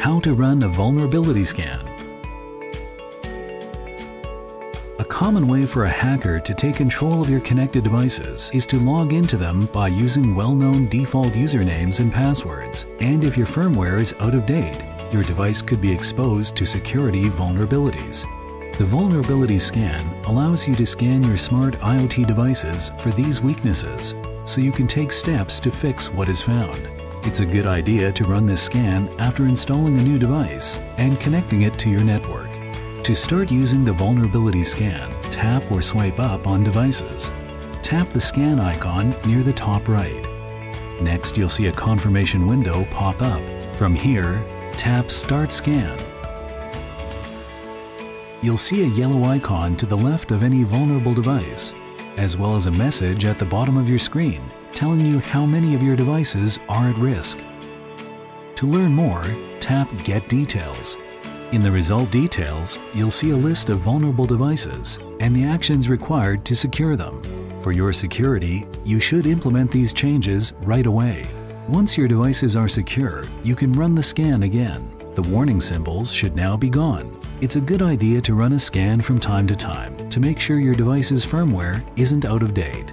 How to run a vulnerability scan. A common way for a hacker to take control of your connected devices is to log into them by using well-known default usernames and passwords. And if your firmware is out of date, your device could be exposed to security vulnerabilities. The vulnerability scan allows you to scan your smart IoT devices for these weaknesses, so you can take steps to fix what is found. It's a good idea to run this scan after installing a new device and connecting it to your network. To start using the vulnerability scan, tap or swipe up on devices. Tap the scan icon near the top right. Next, you'll see a confirmation window pop up. From here, tap Start Scan. You'll see a yellow icon to the left of any vulnerable device, as well as a message at the bottom of your screen telling you how many of your devices are at risk. To learn more, tap Get Details. In the result details, you'll see a list of vulnerable devices and the actions required to secure them. For your security, you should implement these changes right away. Once your devices are secure, you can run the scan again. The warning symbols should now be gone. It's a good idea to run a scan from time to time to make sure your device's firmware isn't out of date.